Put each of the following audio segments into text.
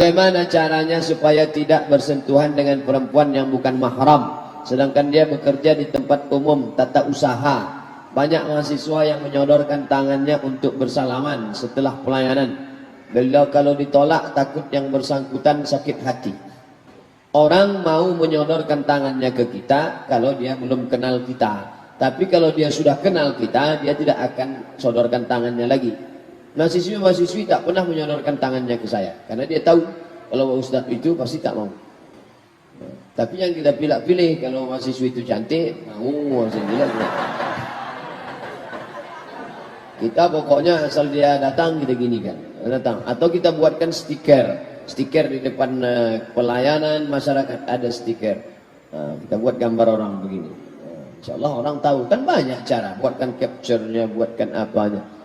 Bagaimana caranya supaya tidak bersentuhan dengan perempuan yang bukan mahram, sedangkan dia bekerja di tempat umum, tata usaha? Banyak mahasiswa yang menyodorkan tangannya untuk bersalaman setelah pelayanan. Kalau ditolak, takut yang bersangkutan sakit hati. Orang mau menyodorkan tangannya ke kita kalau dia belum kenal kita. Tapi kalau dia sudah kenal kita, dia tidak akan sodorkan tangannya lagi. Mahasiswi-mahasiswi tak pernah menyodorkan tangannya ke saya, karena dia tahu kalau ustaz itu pasti tak mau. Tapi yang kita pilih-pilih, kalau mahasiswi itu cantik, mau, alhamdulillah. Kita pokoknya asal dia datang, kita gini kan, datang. Atau kita buatkan stiker di depan pelayanan masyarakat, ada stiker. Kita buat gambar orang begini. Insya Allah orang tahu, kan banyak cara. Buatkan capture-nya, buatkan apanya.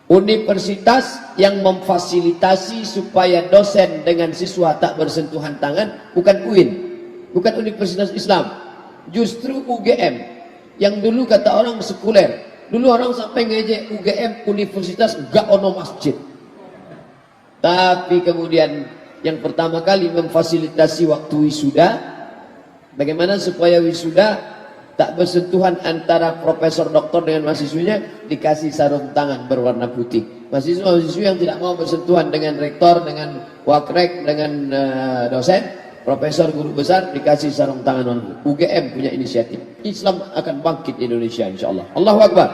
Universitas yang memfasilitasi supaya dosen dengan siswa tak bersentuhan tangan bukan UIN, bukan Universitas Islam, justru UGM. Yang dulu kata orang sekuler, dulu orang sampai ngejek UGM universitas gak ono masjid. Tapi kemudian yang pertama kali memfasilitasi waktu wisuda, bagaimana supaya wisuda tak bersentuhan antara profesor doktor dengan mahasiswinya, dikasih sarung tangan berwarna putih. Mahasiswa-mahasiswi yang tidak mau bersentuhan dengan rektor, dengan wakrek, dengan dosen, profesor, guru besar, dikasih sarung tangan warna putih. UGM punya inisiatif. Islam akan bangkit di Indonesia insya Allah. Allahu Akbar.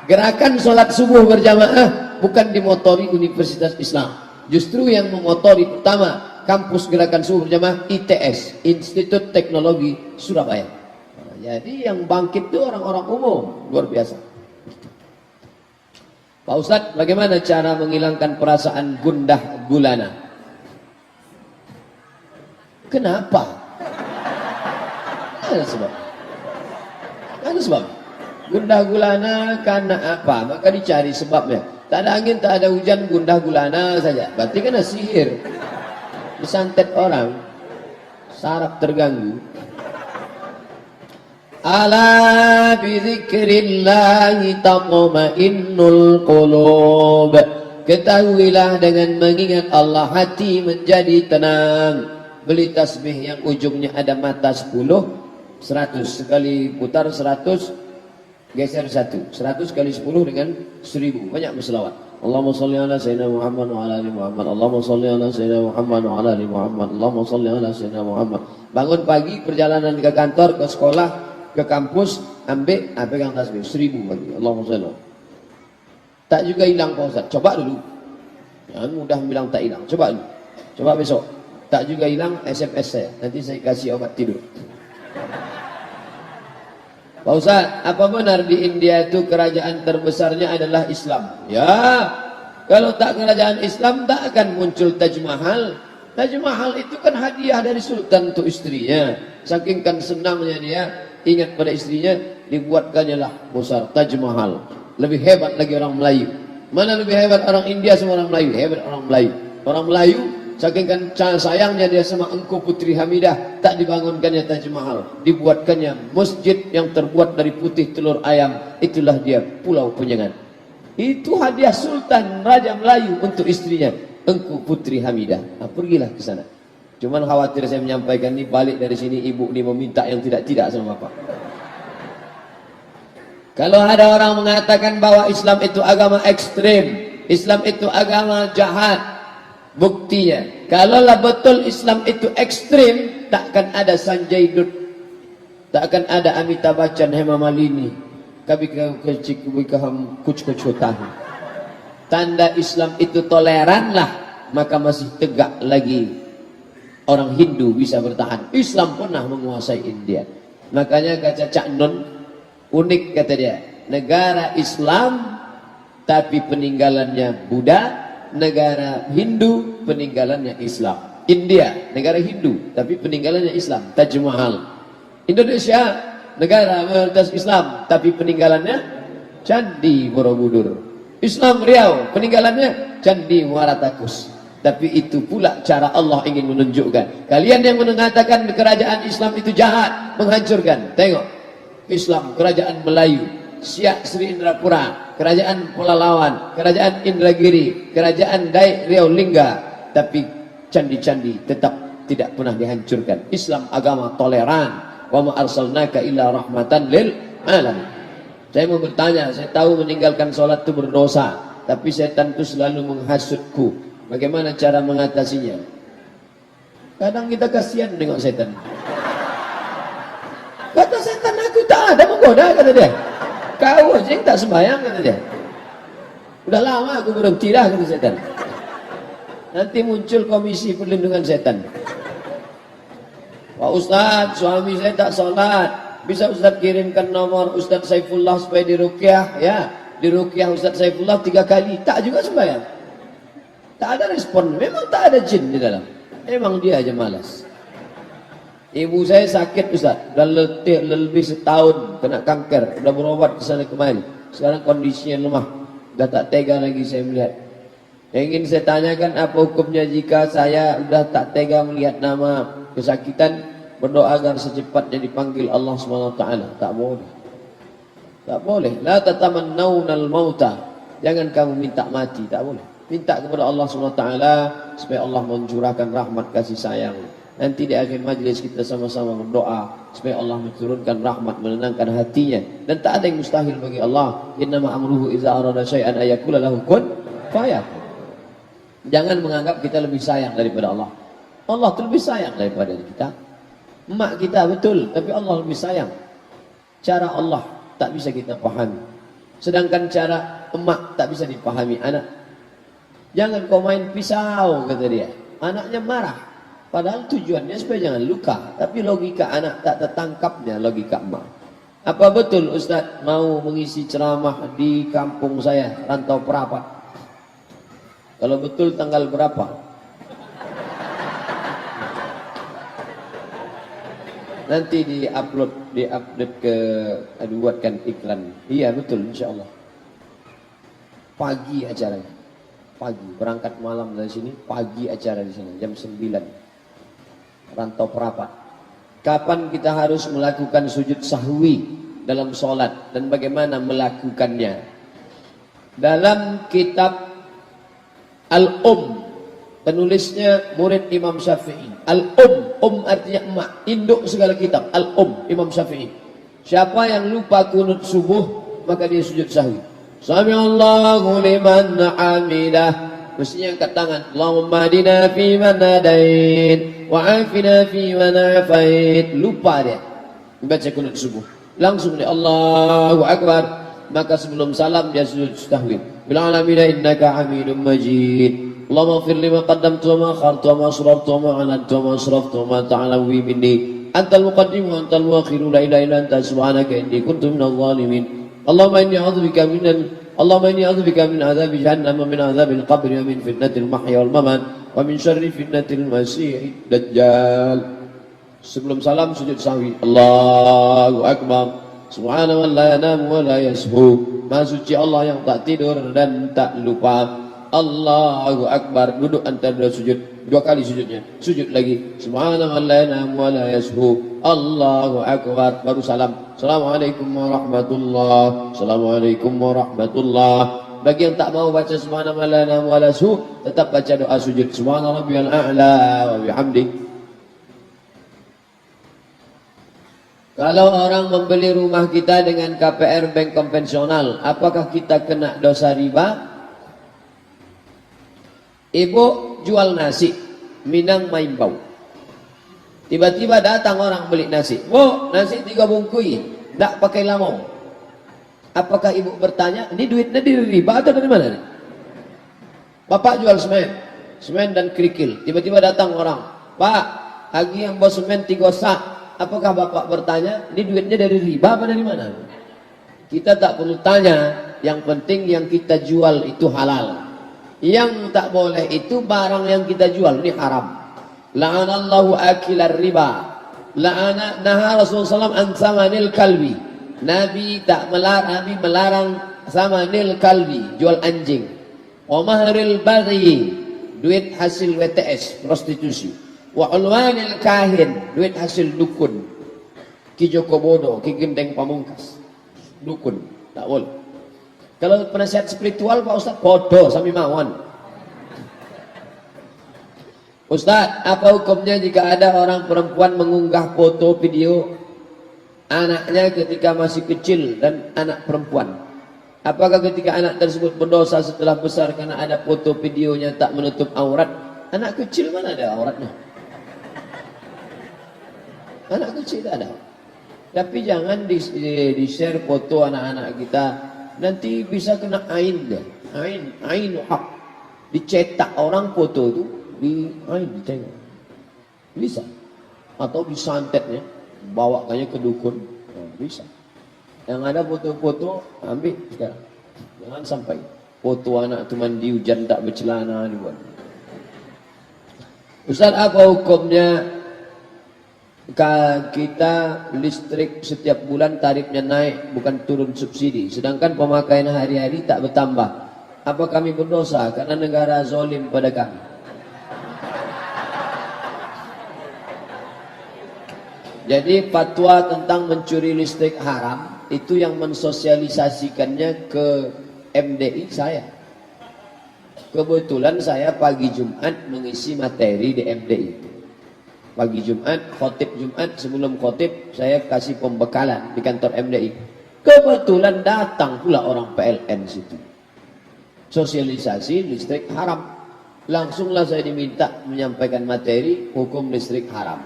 Gerakan sholat subuh berjamaah bukan dimotori Universitas Islam. Justru yang memotori pertama kampus gerakan subuh berjamaah ITS, Institut Teknologi Surabaya. Jadi yang bangkit itu orang-orang umum, luar biasa. Pak Ustadz, bagaimana cara menghilangkan perasaan gundah gulana? Kenapa? Ada sebab. Ada sebab. Gundah gulana karena apa? Maka dicari sebabnya. Tak ada angin, tak ada hujan, gundah gulana saja. Berarti kena sihir. Disantet orang, saraf terganggu. Ala bizikrillahi taqmainnul qulub. Ketahuilah dengan mengingat Allah hati menjadi tenang. Beli tasbih yang ujungnya ada mata 10, 100 sekali putar 100, geser 1. 100 kali 10 dengan 1000. Banyak berselawat. Allahumma salli ala sayyidina Muhammad wa ala ali Muhammad. Allahumma salli ala sayyidina Muhammad wa ala ali Muhammad. Allahumma salli ala sayyidina Muhammad. Bangun pagi, perjalanan ke kantor, ke sekolah, ke kampus, ambil, pegang tasbih 1000 pagi. Allahumma salli. Tak juga hilang Pak Ustaz. Coba dulu. Jangan mudah bilang tak hilang. Coba dulu. Coba besok. Tak juga hilang, SMS saya. Nanti saya kasih obat tidur. Pak Ustaz, apa benar di India itu kerajaan terbesarnya adalah Islam? Ya, kalau tak kerajaan Islam tak akan muncul Taj Mahal. Taj Mahal itu kan hadiah dari Sultan untuk istrinya. Saking kan senangnya dia ingat pada istrinya, dibuatkannya lah besar Taj Mahal. Lebih hebat lagi orang Melayu. Mana lebih hebat orang India sama orang Melayu? Hebat orang Melayu. Orang Melayu saking kan sayangnya dia sama Engku Putri Hamidah, tak dibangunkannya Taj Mahal, dibuatkannya masjid yang terbuat dari putih telur ayam. Itulah dia Pulau Penyengat. Itu hadiah Sultan Raja Melayu untuk istrinya Engku Putri Hamidah. Nah, pergilah ke sana. Cuman khawatir saya menyampaikan ini, balik dari sini ibu ini meminta yang tidak-tidak sama bapak. Kalau ada orang mengatakan bahwa Islam itu agama ekstrem, Islam itu agama jahat, buktinya, kalaulah betul Islam itu ekstrim, takkan ada Sanjay Dutt, takkan ada Amitabh Bachchan, Hema Malini, tanda Islam itu toleranlah, maka masih tegak lagi orang Hindu bisa bertahan. Islam pernah menguasai India. Makanya kata Cak Nun, unik kata dia, negara Islam tapi peninggalannya Buddha, negara Hindu peninggalannya Islam. India negara Hindu tapi peninggalannya Islam, Taj Mahal. Indonesia negara mayoritas Islam tapi peninggalannya Candi Borobudur. Islam Riau peninggalannya Candi Muara Takus. Tapi itu pula cara Allah ingin menunjukkan. Kalian yang mengatakan kerajaan Islam itu jahat, menghancurkan. Tengok Islam, kerajaan Melayu, Siak Sri Indrapura, kerajaan Pelalawan, kerajaan Indragiri, kerajaan Dai Riau Lingga, tapi candi-candi tetap tidak pernah dihancurkan. Islam agama toleran. Wa ma arsalnaka illa rahmatan lil alamin. Saya mau bertanya, saya tahu meninggalkan sholat itu berdosa, tapi setan itu selalu menghasutku. Bagaimana cara mengatasinya? Kadang kita kasihan tengok setan. Kata setan, aku tak ada menggoda, kata dia. Kau aja yang tak sembahyang, kata dia. Udah lama aku berhenti dah, kata setan. Nanti muncul komisi perlindungan setan. Pak Ustadz, suami saya tak sholat. Bisa Ustadz kirimkan nomor Ustadz Saifullah supaya diruqyah, ya. Diruqyah Ustadz Saifullah 3 kali. Tak juga sembahyang. Tak ada respon. Memang tak ada jin di dalam. Memang dia aja malas. Ibu saya sakit Ustadz. Dah letih lebih setahun. Kena kanker. Udah berobat ke sana kemari. Sekarang kondisinya lemah. Dah tak tega lagi saya melihat. Yang ingin saya tanyakan, apa hukumnya jika saya udah tak tega melihat nama kesakitan, berdoa agar secepatnya dipanggil Allah SWT? Tak boleh. Tak boleh. La tatamannawnal mauta. Jangan kamu minta mati. Tak boleh. Minta kepada Allah SWT supaya Allah mencurahkan rahmat kasih sayang. Nanti di akhir majlis kita sama-sama berdoa supaya Allah menurunkan rahmat, menenangkan hatinya. Dan tak ada yang mustahil bagi Allah. Innama amruhu iza arada syai'an ayakula lahu kun fayakun. Jangan menganggap kita lebih sayang daripada Allah. Allah itu lebih sayang daripada kita. Emak kita betul, tapi Allah lebih sayang. Cara Allah tak bisa kita pahami. Sedangkan cara emak tak bisa dipahami anak. Jangan kau main pisau, kata dia. Anaknya marah. Padahal tujuannya supaya jangan luka. Tapi logika anak tak tertangkapnya logika emak. Apa betul Ustaz mau mengisi ceramah di kampung saya, Rantau Perapat? Kalau betul tanggal berapa? Nanti diupload ke, buatkan iklan. Iya betul, insya Allah. Pagi acaranya. Pagi, berangkat malam dari sini, pagi acara di sana, jam 9. Rantau Perapat. Kapan kita harus melakukan sujud sahwi dalam sholat dan bagaimana melakukannya? Dalam kitab penulisnya murid Imam Syafi'i. Artinya emak, induk segala kitab. Imam Syafi'i. Siapa yang lupa kunut subuh, maka dia sujud sahwi. Sami'allahu liman hamidah. Mestinya angkat tangan. Allahumma hadina fi man hadain wa afina fi man afait. Lupa dia baca kunut subuh. Langsung dia Allahu Akbar. Maka sebelum salam dia sujud sahwi. Bil alamin innaka Hamidum Majid. Allahumma ighfir lima qaddamtu wa ma akhartu wa ma asrartu wa ma a'lantu wa ma asraftu wa ma ta'lamu minni. Antal muqaddim wa antal muakhir la ilaha illa anta subhanaka inni kuntu minadh dhalimin. Allahumma inni a'udzubika min adzabi jahannam wa min adzabil qabri wa min fitnatil mahya wal mamat wa min syarri fitnatil masiihid dajjal. Sebelum salam sujud sahwi. Allahu Akbar. Subhanahu wa la yanamu wa la yashu. Maha suci Allah yang tak tidur dan tak lupa. Allahu Akbar. Duduk antara dua sujud. 2 kali sujudnya. Sujud lagi. Subhanahu wa la yanamu wa la yashu. Allahu Akbar. Baru salam. Assalamualaikum warahmatullahi. Assalamualaikum warahmatullahi. Bagi yang tak mau baca subhanahu wa la yanamu wa la yashu, tetap baca doa sujud. Subhana rabbiyal a'la wa bihamdi. Kalau orang membeli rumah kita dengan KPR bank konvensional, apakah kita kena dosa riba? Ibu jual nasi, Minang Maimbau. Tiba-tiba datang orang beli nasi. Bu, nasi 3 bungkui, tak pakai lamau. Apakah ibu bertanya, ini duitnya dari riba atau dari mana? Bapak jual semen dan kerikil. Tiba-tiba datang orang, Pak, lagi yang bawa semen 3 sak. Apakah bapak bertanya, ini duitnya dari riba apa dari mana? Kita tak perlu tanya, yang penting yang kita jual itu halal. Yang tak boleh itu barang yang kita jual, ini haram. La'anallahu akilar riba. Naha Rasulullah SAW an samanil kalbi. Nabi melarang samanil kalbi, jual anjing. Wa mahril baghi, duit hasil WTS, prostitusi. Wa ulwanil kahin, duit hasil dukun. Ki Joko Bodo, Ki Gendeng Pamungkas, dukun, tak boleh. Kalau penasihat spiritual Pak Ustaz, bodoh sami mawon. Ustaz, apa hukumnya jika ada orang perempuan mengunggah foto video anaknya ketika masih kecil dan anak perempuan? Apakah ketika anak tersebut berdosa setelah besar karena ada foto videonya tak menutup aurat? Anak kecil mana ada auratnya? Anak kecil tak ada. Tapi jangan di-share foto anak-anak kita. Nanti bisa kena ain deh. Ain hak. Dicetak orang foto itu ditengok. Bisa. Atau disantetnya, bawa kayak ke dukun. Bisa. Yang ada foto-foto, ambil sekarang. Jangan sampai foto anak itu mandi hujan tak bercelana dibuat. Ustaz, apa hukumnya kita listrik setiap bulan tarifnya naik, bukan turun subsidi, sedangkan pemakaian hari-hari tak bertambah? Apa kami berdosa karena negara zalim pada kami? Jadi fatwa tentang mencuri listrik haram itu yang mensosialisasikannya ke MDI saya. Kebetulan saya pagi Jumat mengisi materi di MDI. Pagi Jumat, khotib Jumat, sebelum khotib saya kasih pembekalan di kantor MDI. Kebetulan datang pula orang PLN situ. Sosialisasi listrik haram. Langsunglah saya diminta menyampaikan materi hukum listrik haram.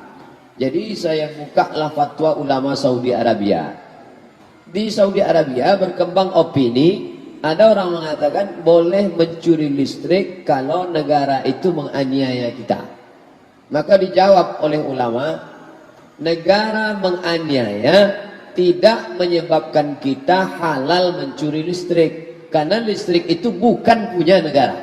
Jadi saya bukalah fatwa ulama Saudi Arabia. Di Saudi Arabia berkembang opini, ada orang mengatakan boleh mencuri listrik kalau negara itu menganiaya kita. Maka dijawab oleh ulama, negara menganiaya tidak menyebabkan kita halal mencuri listrik, karena listrik itu bukan punya negara.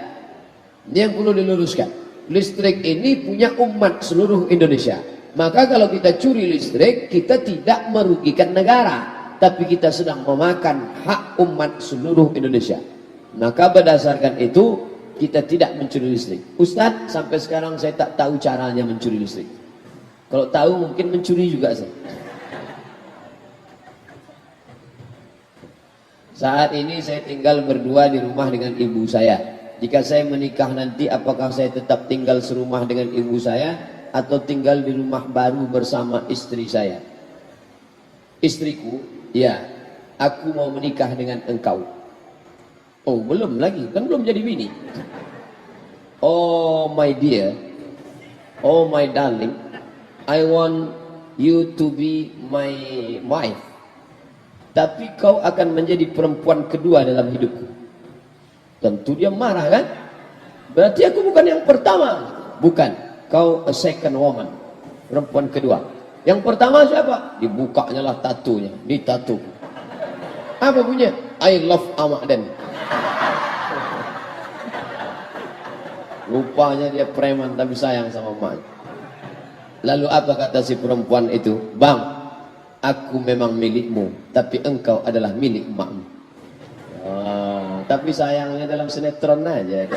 Ini yang perlu diluruskan. Listrik ini punya umat seluruh Indonesia. Maka kalau kita curi listrik, kita tidak merugikan negara, tapi kita sedang memakan hak umat seluruh Indonesia. Maka berdasarkan itu kita tidak mencuri listrik. Ustadz, sampai sekarang saya tak tahu caranya mencuri listrik. Kalau tahu mungkin mencuri juga saya. Saat ini saya tinggal berdua di rumah dengan ibu saya. Jika saya menikah nanti, apakah saya tetap tinggal serumah dengan ibu saya atau tinggal di rumah baru bersama istri saya? Istriku, ya, aku mau menikah dengan engkau. Oh, belum lagi, kan belum jadi bini. Oh my dear, oh my darling, I want you to be my wife. Tapi kau akan menjadi perempuan kedua dalam hidupku. Tentu dia marah kan? Berarti aku bukan yang pertama. Bukan. Kau a second woman, perempuan kedua. Yang pertama siapa? Dibukanya lah tatunya. Ini tatu. Apa punya? I love Ahmad. Rupanya dia preman tapi sayang sama emak. Lalu apa kata si perempuan itu? Bang, aku memang milikmu, tapi engkau adalah milik emakmu. Tapi sayangnya dalam sinetron aja.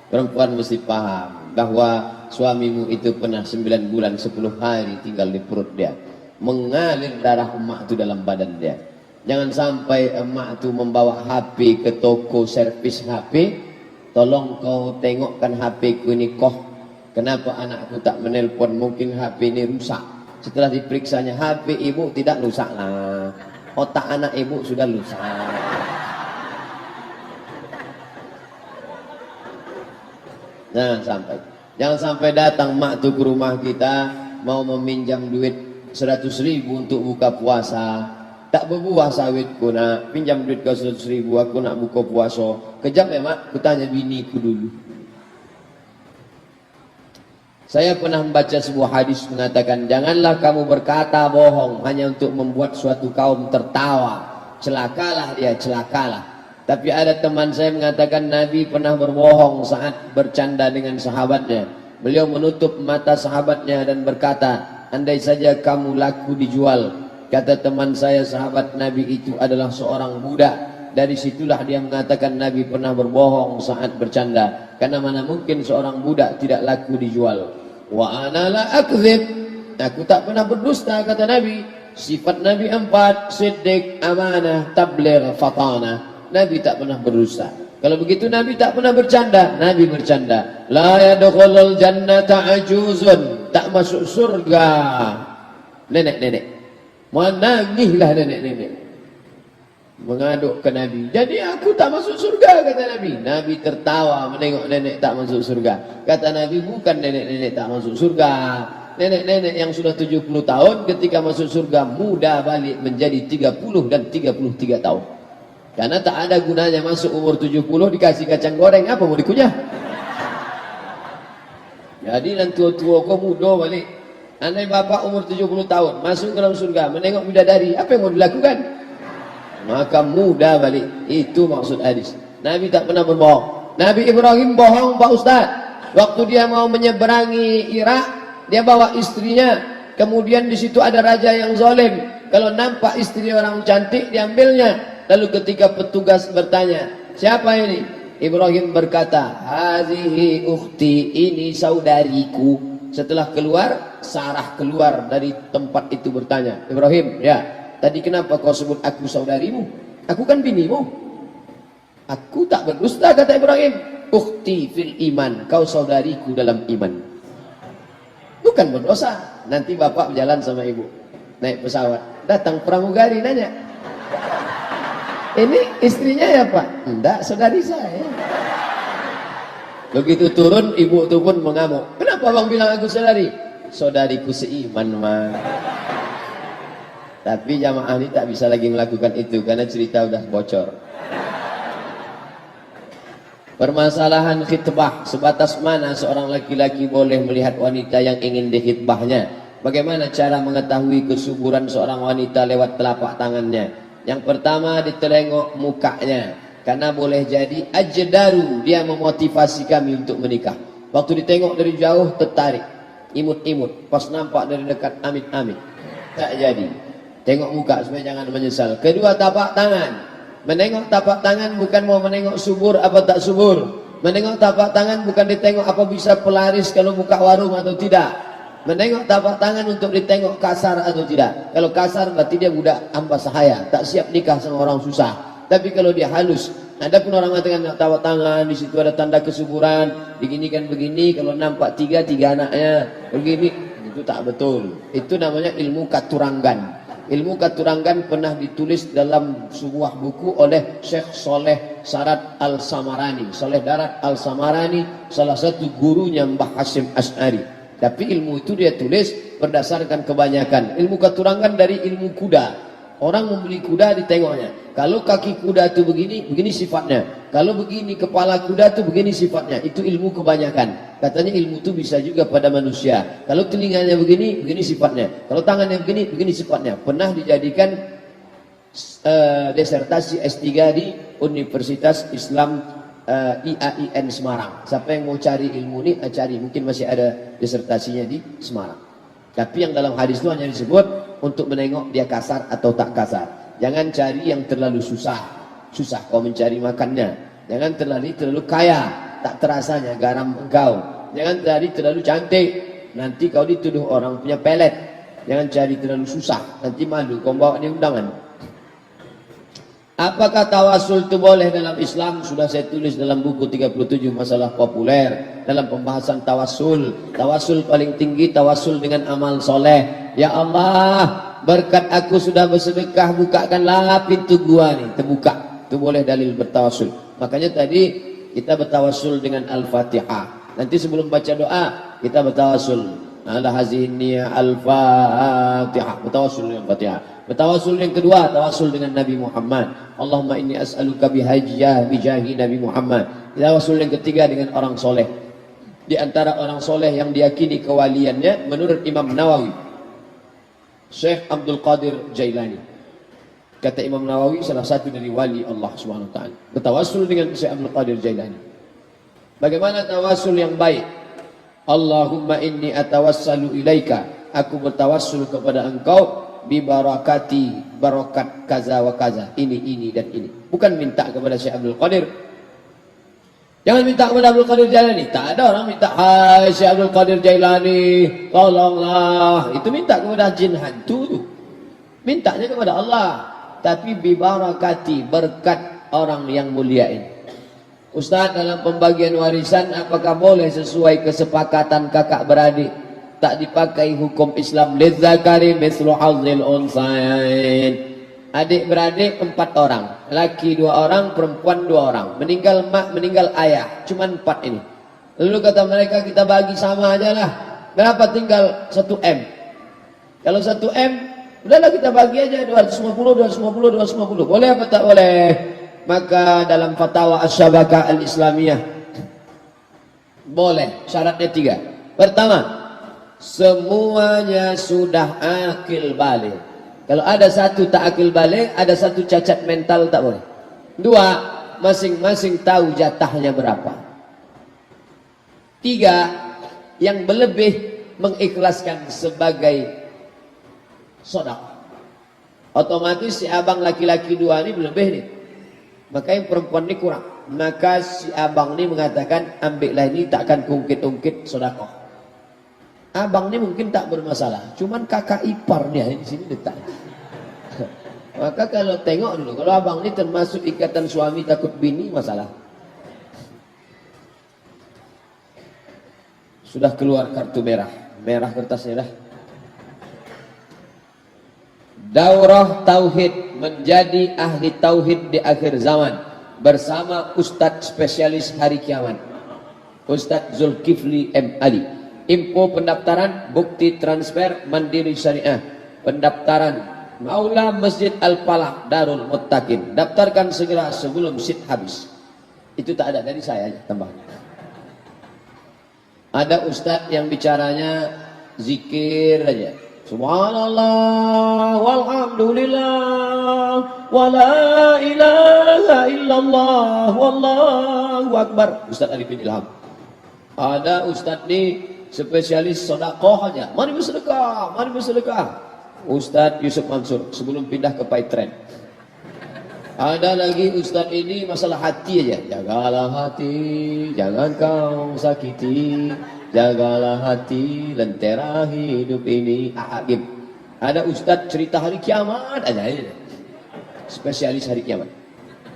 Perempuan mesti paham bahwa suamimu itu pernah 9 bulan 10 hari tinggal di perut dia, mengalir darah emak itu dalam badan dia. Jangan sampai emak itu membawa HP ke toko servis HP. Tolong kau tengokkan HP ku ini kok. Kenapa anakku tak menelpon? Mungkin HP ini rusak. Setelah diperiksanya, HP ibu tidak rusak lah, otak anak ibu sudah rusak. Jangan sampai datang mak tuh ke rumah kita mau meminjam duit 100.000 untuk buka puasa. Tak berbuah sawitku nak, pinjam duit kau 100.000, aku nak buka puasa. Kejap ya mak, aku tanya biniku dulu. Saya pernah membaca sebuah hadis mengatakan, janganlah kamu berkata bohong hanya untuk membuat suatu kaum tertawa. Celakalah dia, celakalah. Tapi ada teman saya mengatakan Nabi pernah berbohong saat bercanda dengan sahabatnya. Beliau menutup mata sahabatnya dan berkata, andai saja kamu laku dijual. Kata teman saya, sahabat Nabi itu adalah seorang budak. Dari situlah dia mengatakan Nabi pernah berbohong saat bercanda. Karena mana mungkin seorang budak tidak laku dijual. Wa ana la akdzib. Aku tak pernah berdusta, kata Nabi. Sifat Nabi 4, siddiq, amanah, tabligh, fatanah. Nabi tak pernah berdusta. Kalau begitu Nabi tak pernah bercanda. Nabi bercanda. La yadkhulul jannata ajuzun. Tak masuk surga nenek-nenek. Menangislah nenek-nenek. Mengaduk ke Nabi. Jadi aku tak masuk surga, kata Nabi. Nabi tertawa menengok nenek tak masuk surga. Kata Nabi, bukan nenek-nenek tak masuk surga. Nenek-nenek yang sudah 70 tahun ketika masuk surga muda balik menjadi 30 dan 33 tahun. Karena tak ada gunanya masuk umur 70 dikasih kacang goreng, apa mau dikunyah? Jadi nanti tua-tua kau muda balik. Andai bapak umur 70 tahun masuk ke dalam surga menengok bidadari, apa yang mau dilakukan? Maka muda balik. Itu maksud hadis. Nabi tak pernah berbohong. Nabi Ibrahim bohong, Pak Ustaz. Waktu dia mau menyeberangi Irak, dia bawa istrinya. Kemudian di situ ada raja yang zalim. Kalau nampak istri orang cantik diambilnya. Lalu ketika petugas bertanya, siapa ini? Ibrahim berkata, hazihi ukhti, ini saudariku. Setelah keluar, Sarah keluar dari tempat itu bertanya, Ibrahim, ya, tadi kenapa kau sebut aku saudarimu? Aku kan binimu. Aku tak berdusta, kata Ibrahim. Ukhti fil iman, kau saudariku dalam iman. Bukan berdosa. Nanti bapak berjalan sama ibu, naik pesawat, datang pramugari nanya, ini istrinya ya Pak? Enggak, saudari saya. Begitu turun, ibu itu pun mengamuk. Kenapa bang bilang aku saudari? Saudariku seiman, mah. Tapi jamaah ini tak bisa lagi melakukan itu karena cerita udah bocor. Permasalahan khitbah, sebatas mana seorang laki-laki boleh melihat wanita yang ingin dikhitbahnya? Bagaimana cara mengetahui kesuburan seorang wanita lewat telapak tangannya? Yang pertama, ditelengok mukanya. Karena boleh jadi ajdaru, dia memotivasi kami untuk menikah. Waktu ditengok dari jauh tertarik, imut-imut. Pas nampak dari dekat amit-amit, tak jadi. Tengok muka supaya jangan menyesal. Kedua, tapak tangan. Menengok tapak tangan bukan mau menengok subur apa tak subur. Menengok tapak tangan bukan ditengok apa bisa pelaris kalau buka warung atau tidak. Menengok tapak tangan untuk ditengok kasar atau tidak. Kalau kasar berarti dia budak hamba sahaya, tak siap nikah sama orang susah. Tapi kalau dia halus, ada pun orang mengatakan tapak tangan, di situ ada tanda kesuburan, diginikan begini, kalau nampak tiga anaknya, begini, itu tak betul. Itu namanya ilmu katurangan. Ilmu katurangan pernah ditulis dalam sebuah buku oleh Syekh Soleh Sarat Al-Samarani. Soleh Darat Al-Samarani, salah satu gurunya Mbah Hasyim Asy'ari. Tapi ilmu itu dia tulis berdasarkan kebanyakan. Ilmu katurangan dari ilmu kuda. Orang membeli kuda ditengoknya. Kalau kaki kuda itu begini, begini sifatnya. Kalau begini kepala kuda itu begini sifatnya. Itu ilmu kebanyakan. Katanya ilmu itu bisa juga pada manusia. Kalau telinganya begini, begini sifatnya. Kalau tangannya begini, begini sifatnya. Pernah dijadikan disertasi S3 di Universitas Islam IAIN Semarang. Siapa yang mau cari ilmu ini, cari. Mungkin masih ada disertasinya di Semarang. Tapi yang dalam hadis itu hanya disebut untuk menengok dia kasar atau tak kasar. Jangan cari yang terlalu susah. Susah kau mencari makannya. Jangan terlalu kaya, tak terasanya garam engkau. Jangan cari terlalu cantik, nanti kau dituduh orang punya pelet. Jangan cari terlalu susah, nanti malu kau bawa di undangan. Apakah tawasul itu boleh dalam Islam? Sudah saya tulis dalam buku 37 masalah populer. Dalam pembahasan tawasul. Tawasul paling tinggi, tawasul dengan amal soleh. Ya Allah, berkat aku sudah bersedekah, bukakanlah pintu gua nih. Terbuka. Itu boleh dalil bertawasul. Makanya tadi kita bertawasul dengan Al-Fatihah. Nanti sebelum baca doa, kita bertawasul. Ala haziniyah Al-Fatihah. Bertawasul dengan Fatihah. Bertawasul yang kedua, tawasul dengan Nabi Muhammad. Allahumma inni as'aluka bijahi Nabi Muhammad. Tawasul yang ketiga dengan orang soleh. Di antara orang soleh yang diyakini kewaliannya, menurut Imam Nawawi, Syekh Abdul Qadir Jailani. Kata Imam Nawawi, salah satu dari wali Allah Subhanahu wa taala. Bertawasul dengan Syekh Abdul Qadir Jailani. Bagaimana tawasul yang baik? Allahumma inni atawassalu ilaika. Aku bertawassul kepada engkau bibarakati, barakat kaza wa kaza, ini dan ini. Bukan minta kepada Syekh Abdul Qadir. Jangan minta kepada Abdul Qadir Jailani. Tak ada orang minta, hai Syekh Abdul Qadir Jailani, tolonglah. Itu minta kepada jin hantu tu. Mintanya kepada Allah. Tapi bibarakati, berkat orang yang mulia ini. Ustaz, dalam pembagian warisan apakah boleh sesuai kesepakatan kakak beradik, tak dipakai hukum Islam? Lidzakari mithlu hadzil unsayain. Adik beradik 4 orang, laki 2 orang, perempuan 2 orang. Meninggal mak, meninggal ayah, cuma 4 ini. Lalu kata mereka, kita bagi sama aja lah. Berapa tinggal 1 M? Kalau 1 M, udahlah kita bagi aja 250, 250, 250. Boleh apa tak boleh? Maka dalam fatwa Asy-Syabakah Al-Islamiyah boleh, syaratnya 3. Pertama, semuanya sudah akil balik. Kalau ada satu tak akil balik, ada satu cacat mental, tak boleh. 2, masing-masing tahu jatahnya berapa. 3, yang berlebih mengikhlaskan sebagai sedekah. Otomatis si abang laki-laki 2 ini berlebih nih. Maka yang perempuan ini kurang. Maka si abang ini mengatakan, ambillah ini, takkan ungkit-ungkit sedekah. Abang ini mungkin tak bermasalah, cuman kakak iparnya di sini letak. Maka kalau tengok dulu, kalau abang ini termasuk ikatan suami takut bini, masalah. Sudah keluar kartu merah, merah kertasnya dah. Daurah Tauhid, menjadi ahli Tauhid di akhir zaman, bersama Ustadz spesialis hari kiamat, Ustadz Zulkifli M. Ali. Info pendaftaran, bukti transfer Mandiri Syariah, pendaftaran Maula Masjid Al-Falah Darul Muttaqin. Daftarkan segera sebelum seat habis. Itu tak ada, dari saya aja tambah. Ada ustadz yang bicaranya zikir aja, subhanallah walhamdulillah wala ilaha illallah wallahu akbar. Ustadz Arifin Ilham. Ada ustadz nih spesialis sedekah aja, mari bersedekah, mari bersedekah. Ustadz Yusuf Mansur sebelum pindah ke Paitren. Ada lagi ustadz ini masalah hati aja, jagalah hati, jangan kau sakiti, jagalah hati, lentera hidup ini. Agib. Ada ustadz cerita hari kiamat aja, spesialis hari kiamat.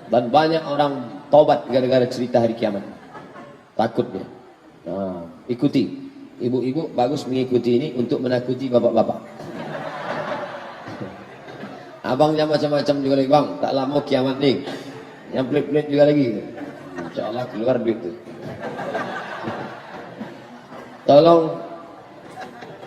Dan banyak orang tobat gara-gara cerita hari kiamat, takutnya. Nah, ikuti. Ibu-ibu bagus mengikuti ini untuk menakuti bapak-bapak. Abangnya macam-macam juga lagi, bang, tak lama kiamat nih. Yang pelit-pelit juga lagi. Insya Allah keluar duit tuh.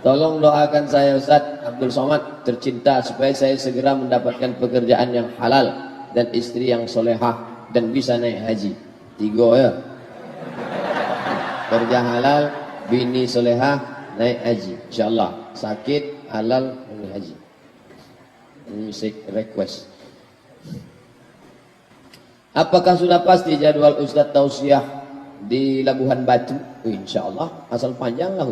Tolong doakan saya Ustaz Abdul Somad tercinta supaya saya segera mendapatkan pekerjaan yang halal dan istri yang solehah dan bisa naik haji. 3 ya. Kerja halal, bini solehah, naik haji. InsyaAllah. Sakit, halal, naik haji. Music request. Apakah sudah pasti jadwal Ustadz Tausiah di Labuhan Batu? InsyaAllah. Asal panjang lah.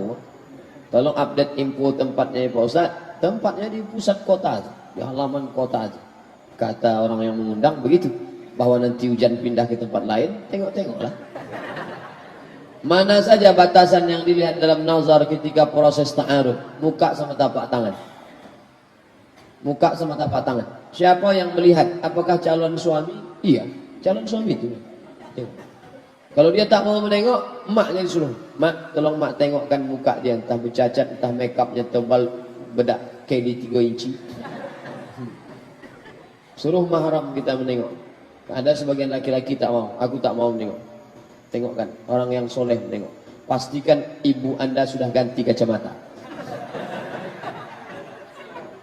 Tolong update info tempatnya ya Pak Ustadz. Tempatnya di pusat kota, di halaman kota aja. Kata orang yang mengundang begitu. Bahwa nanti hujan pindah ke tempat lain, tengok-tengoklah. Mana saja batasan yang dilihat dalam nazar ketika proses ta'aruf? Muka sama tapak tangan. Muka sama tapak tangan. Siapa yang melihat? Apakah calon suami? Iya, calon suami itu. Tengok. Kalau dia tak mau menengok, maknya disuruh. Mak, tolong mak tengokkan muka dia. Entah bercacat, entah make upnya tebal, bedak KD 3 inci. Suruh mahram kita menengok. Ada sebagian laki-laki tak mau. Aku tak mau menengok. Tengokkan, orang yang soleh menengok. Pastikan ibu anda sudah ganti kacamata.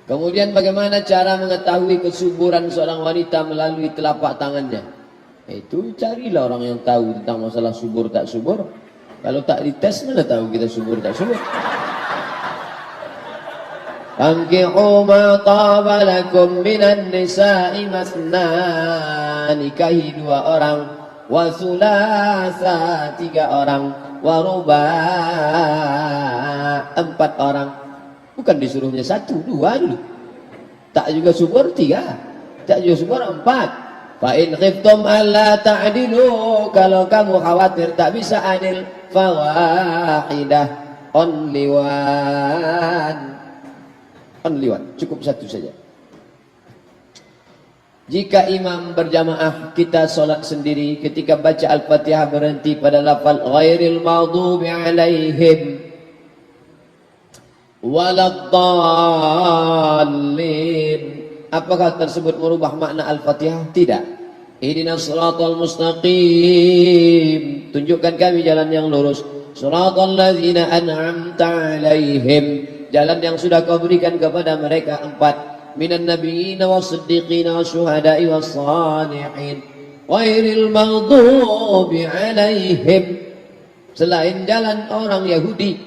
Kemudian bagaimana cara mengetahui kesuburan seorang wanita melalui telapak tangannya? Itu carilah orang yang tahu tentang masalah subur tak subur. Kalau tak dites mana tahu kita subur tak subur. Ankihu ma taba lakum minan nisa'i masna, nikahi 2 orang, wa sulasa 3 orang, wa ruba 4 orang. Bukan disuruhnya 1, 2 dulu. Tak juga subur 3, tak juga subur 4. Fa in khiftum alla ta'dilu, kalau kamu khawatir tak bisa adil, fawahidah, only one. Only one, cukup 1 saja. Jika imam berjamaah, kita solat sendiri. Ketika baca Al-Fatihah berhenti pada lafal ghairil maghdubi alaihim waladdallin. Apakah tersebut merubah makna Al-Fatihah? Tidak. Ihdinas siratal mustaqim. Tunjukkan kami jalan yang lurus. Siratal ladzina an'amta alaihim. Jalan yang sudah kau berikan kepada mereka empat. Minan nabiyyin was-siddiqin wasyuhada'i was-shalihin. Ghairil maghdubi alaihim. Selain jalan orang Yahudi.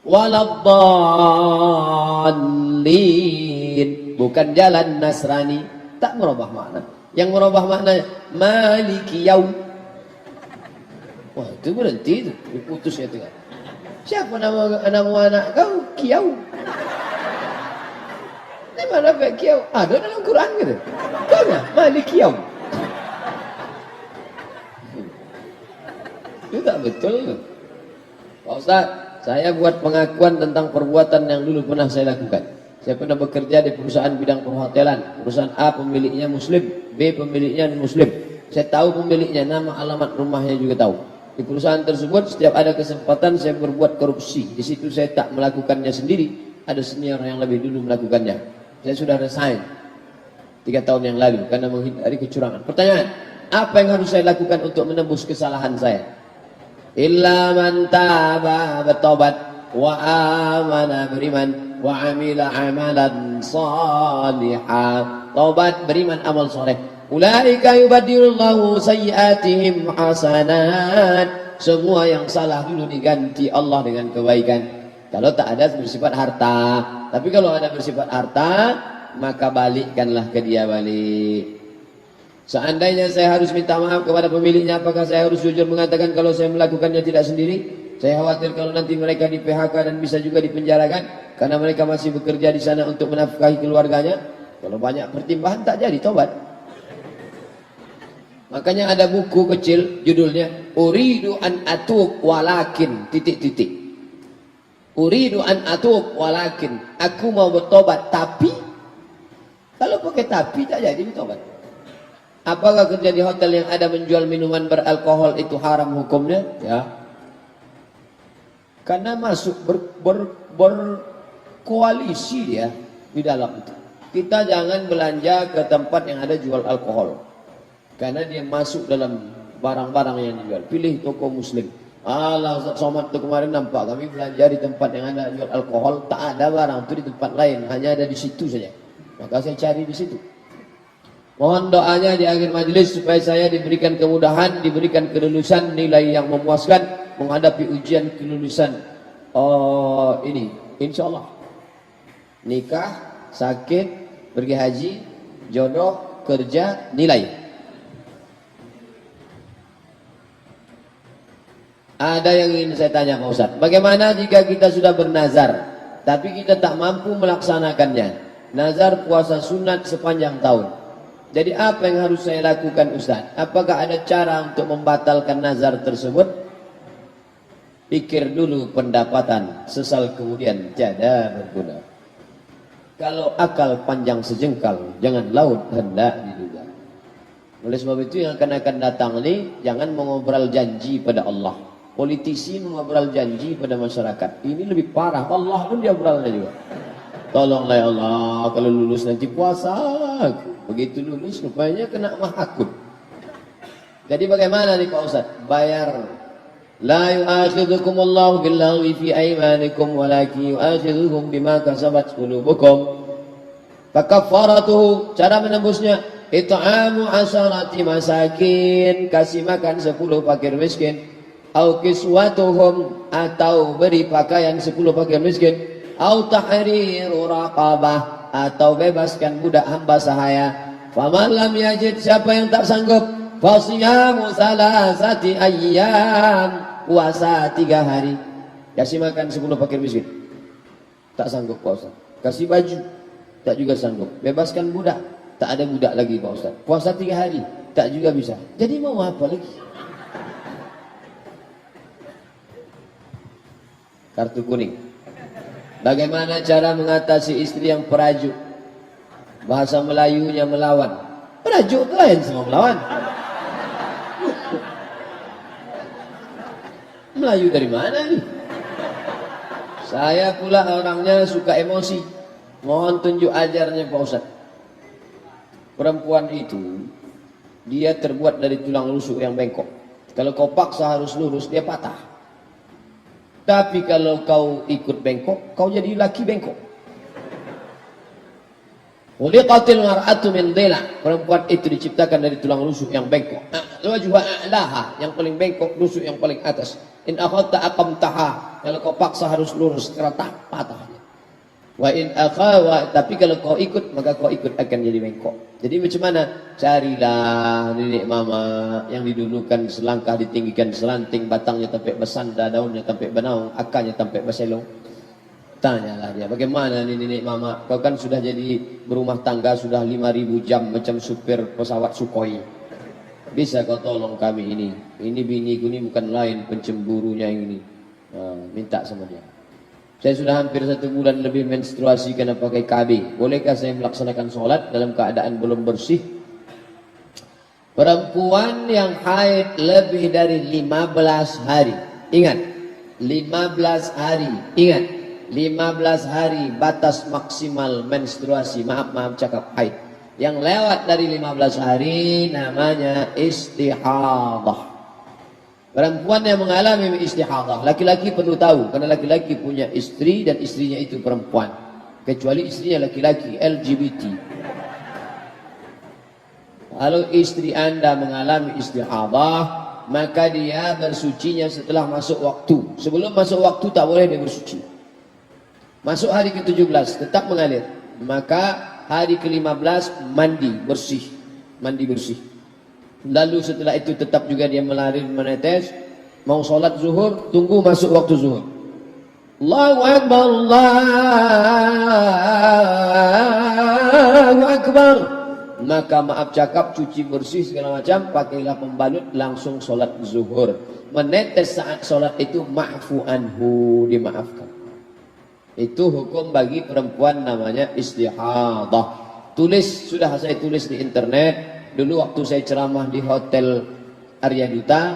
Waladdallin. Bukan jalan Nasrani. Tak merubah makna. Yang merubah maknanya Maliki Yaum. Wah, itu berhenti itu. Diputus ya itu kan. Siapa nama anak kau? Kiau. Di mana Pak Kiau? Ada dalam Quran gitu. Tahu enggak? Maliki Yaum. Itu tak betul. Pak Ustaz, saya buat pengakuan tentang perbuatan yang dulu pernah saya lakukan. Saya pernah bekerja di perusahaan bidang perhotelan. Perusahaan A pemiliknya Muslim, B pemiliknya Muslim. Saya tahu pemiliknya, nama, alamat rumahnya juga tahu. Di perusahaan tersebut setiap ada kesempatan saya berbuat korupsi. Di situ saya tak melakukannya sendiri. Ada senior yang lebih dulu melakukannya. Saya sudah resign 3 tahun yang lalu karena menghindari kecurangan. Pertanyaan, apa yang harus saya lakukan untuk menembus kesalahan saya? Illa man taba, bertobat, wa amana, beriman, wa amila amalan salihah. Taubat, beriman, amal soleh. Ulaika yubaddilullahu sayyiatihim hasanat. Semua yang salah dulu diganti Allah dengan kebaikan. Kalau tak ada bersifat harta. Tapi kalau ada bersifat harta, maka balikkanlah ke dia balik. Seandainya saya harus minta maaf kepada pemiliknya, apakah saya harus jujur mengatakan kalau saya melakukannya tidak sendiri? Saya khawatir kalau nanti mereka di PHK dan bisa juga dipenjarakan karena mereka masih bekerja di sana untuk menafkahi keluarganya. Kalau banyak pertimbangan tak jadi tobat. Makanya ada buku kecil judulnya Uridu an atub walakin ... Uridu an atub walakin, aku mau bertobat tapi, kalau pakai tapi tak jadi bertobat. Apakah kerja di hotel yang ada menjual minuman beralkohol itu haram hukumnya? Ya. Karena masuk berkoalisi dia di dalam itu. Kita jangan belanja ke tempat yang ada jual alkohol. Karena dia masuk dalam barang-barang yang dijual. Pilih toko muslim. Allah Ustaz Somad itu kemarin nampak kami belanja di tempat yang ada jual alkohol. Tak ada barang itu di tempat lain. Hanya ada di situ saja. Maka saya cari di situ. Mohon doanya di akhir majelis supaya saya diberikan kemudahan, diberikan kelulusan, nilai yang memuaskan menghadapi ujian kelulusan ini. Insya Allah. Nikah, sakit, pergi haji, jodoh, kerja, nilai. Ada yang ingin saya tanya Pak Ustaz. Bagaimana jika kita sudah bernazar, tapi kita tak mampu melaksanakannya? Nazar puasa sunat sepanjang tahun. Jadi apa yang harus saya lakukan Ustaz? Apakah ada cara untuk membatalkan nazar tersebut? Pikir dulu pendapatan, sesal kemudian tiada berguna. Kalau akal panjang sejengkal, jangan laut hendak diduga. Oleh sebab itu yang akan datang ini, jangan mengobrol janji pada Allah. Politisi mengobrol janji pada masyarakat. Ini lebih parah, Allah pun dia obrolnya juga. Tolonglah ya Allah, kalau lulus nanti puasa. Begitu lulus rupanya kena mahakut. Jadi bagaimana nih Pak Ustaz? Bayar. La yu'akhidhukumullahu billaghwi fi aymanikum walakin yu'akhidhukum bima kasabat qulubukum. Fakaffaratuhu, cara menembusnya it'amu asharati masakin, kasih makan 10 fakir miskin. Au kiswatuhum, atau beri pakaian 10 fakir miskin. Au tahriru raqabah, atau bebaskan budak hamba sahaya. Faman lam yajid, siapa yang tak sanggup, fasiyamu salasati ayyam, puasa 3 hari. Kasih makan 10 fakir miskin, tak sanggup Pak Ustaz. Kasih baju, tak juga sanggup. Bebaskan budak, tak ada budak lagi Pak Ustaz. Puasa 3 hari, tak juga bisa. Jadi mau apa lagi? Kartu kuning. Bagaimana cara mengatasi istri yang perajuk? Bahasa Melayunya melawan. Merajuk tu lain semua melawan. Melayu dari mana nih? Saya pula orangnya suka emosi. Mohon tunjuk ajarnya Pak Ustaz. Perempuan itu dia terbuat dari tulang rusuk yang bengkok. Kalau kau paksa harus lurus, dia patah. Tapi kalau kau ikut bengkok, kau jadi laki bengkok. Khuliqatil mar'atu min dhila. Perempuan itu diciptakan dari tulang rusuk yang bengkok. Wajhu a'laha, yang paling bengkok, rusuk yang paling atas. In akhadta aqamtaha. Kalau kau paksa harus lurus, keratah, patah. Wa in akhawa, tapi kalau kau ikut, maka kau ikut akan jadi bengkok. Jadi macam mana? Carilah nenek mama yang didulukan selangkah ditinggikan selanting, batangnya sampai bersanda, daunnya sampai benaung, akarnya sampai berselong. Tanyalah dia, bagaimana nih nenek mama? Kau kan sudah jadi berumah tangga sudah 5.000 jam macam supir pesawat Sukhoi. Bisa kau tolong kami ini? Ini biniku ini bukan lain pencemburunya yang ini. Minta sama dia. Saya sudah hampir 1 bulan lebih menstruasi karena pakai KB. Bolehkah saya melaksanakan sholat dalam keadaan belum bersih? Perempuan yang haid lebih dari 15 hari. Ingat, 15 hari. Ingat, 15 hari batas maksimal menstruasi. Maaf cakap haid. Yang lewat dari 15 hari namanya istihadah. Perempuan yang mengalami istihadah, laki-laki perlu tahu, karena laki-laki punya istri dan istrinya itu perempuan, kecuali istrinya laki-laki LGBT. Kalau istri Anda mengalami istihadah, maka dia bersucinya setelah masuk waktu. Sebelum masuk waktu tak boleh dia bersuci. Masuk hari ke-17 tetap mengalir, maka hari ke-15 mandi bersih, mandi bersih. Lalu setelah itu tetap juga dia melari menetes. Mau sholat zuhur, tunggu masuk waktu zuhur. Allahu Akbar, Allahu Akbar. Maka maaf cakap, cuci bersih segala macam, pakailah pembalut, langsung sholat zuhur. Menetes saat sholat itu ma'fu anhu, dimaafkan. Itu hukum bagi perempuan namanya istihadah. Tulis, sudah saya tulis di internet. Dulu waktu saya ceramah di Hotel Arya Duta,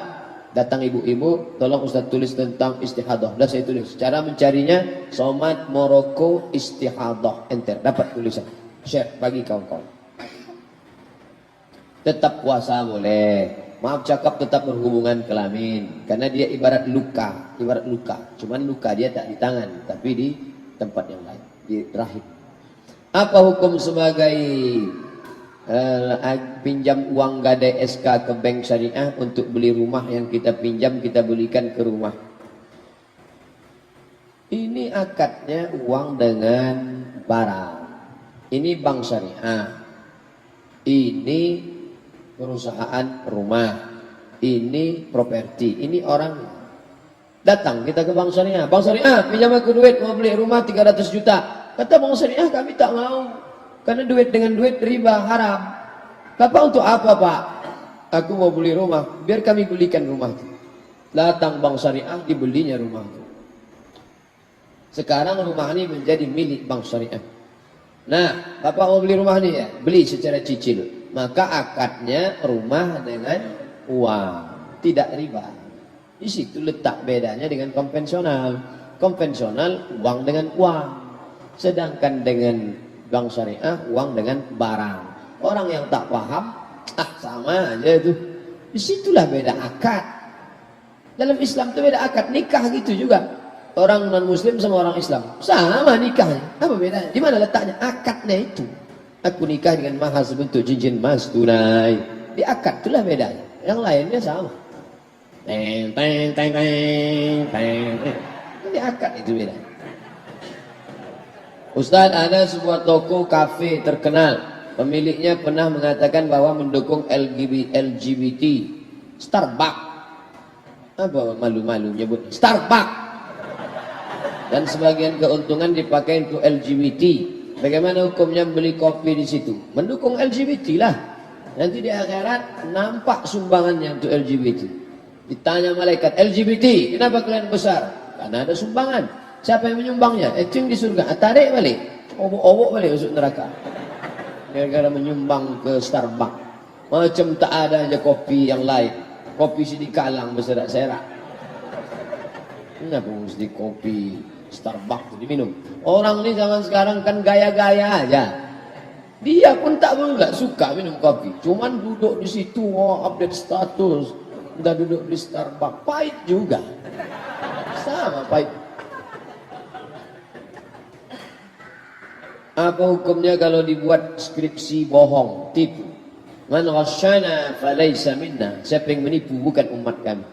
datang ibu-ibu, tolong Ustaz tulis tentang istihadah. Dah saya tulis. Cara mencarinya, Somad Moroko istihadah. Enter, dapat tulisan. Share bagi kawan-kawan. Tetap puasa boleh. Maaf cakap tetap berhubungan kelamin. Karena dia ibarat luka. Ibarat luka. Cuman luka dia tak di tangan, tapi di tempat yang lain. Di rahim. Apa hukum sebagai pinjam uang gadai SK ke bank syariah untuk beli rumah yang kita pinjam, kita belikan ke rumah? Ini akadnya uang dengan barang. Ini bank syariah. Ini perusahaan rumah. Ini properti. Ini orang datang kita ke bank syariah. Bank syariah, pinjam aku duit mau beli rumah 300 juta. Kata bank syariah, kami tak mau. Karena duit dengan duit riba haram. Bapak untuk apa Pak? Aku mau beli rumah, biar kami belikan rumah itu. Datang bank syariah, dibelinya rumah itu. Sekarang rumah ini menjadi milik bank syariah. Nah, Bapak mau beli rumah ini ya? Beli secara cicil. Maka akadnya rumah dengan uang, tidak riba. Di situ letak bedanya dengan konvensional. Konvensional uang dengan uang. Sedangkan dengan bank syariah uang dengan barang. Orang yang tak paham, sama aja itu. Disitulah beda akad. Dalam Islam itu beda akad, nikah gitu juga. Orang non muslim sama orang Islam sama nikahnya. Apa bedanya? Di mana letaknya? Akadnya itu. Aku nikah dengan mahar sebentuk cincin emas tunai. Di akad itulah bedanya. Yang lainnya sama. Teng teng teng teng teng. Di akad itu beda. Ustaz, ada sebuah toko kafe terkenal. Pemiliknya pernah mengatakan bahwa mendukung LGBT. Starbucks. Apa malu-malu nyebut Starbucks. Dan sebagian keuntungan dipakai untuk LGBT. Bagaimana hukumnya beli kopi di situ? Mendukung LGBT lah. Nanti di akhirat nampak sumbangannya untuk LGBT. Ditanya malaikat, LGBT, kenapa kalian besar? Karena ada sumbangan. Siapa yang menyumbangnya? Itu yang di surga. Tarik balik. Obok-obok balik masuk neraka. gara-gara menyumbang ke Starbucks. Macam tak ada aja kopi yang lain. Kopi sini kalang berserak-serak. Kenapa mesti kopi Starbucks diminum? Orang ni zaman sekarang kan gaya-gaya aja. Dia pun tak suka minum kopi. Cuman duduk di situ, update status. Udah duduk di Starbucks. Pahit juga. Sama pahit. Apa hukumnya kalau dibuat skripsi bohong, tipu? Man ghasyana falaysa minna. Siapa yang menipu bukan umat kami.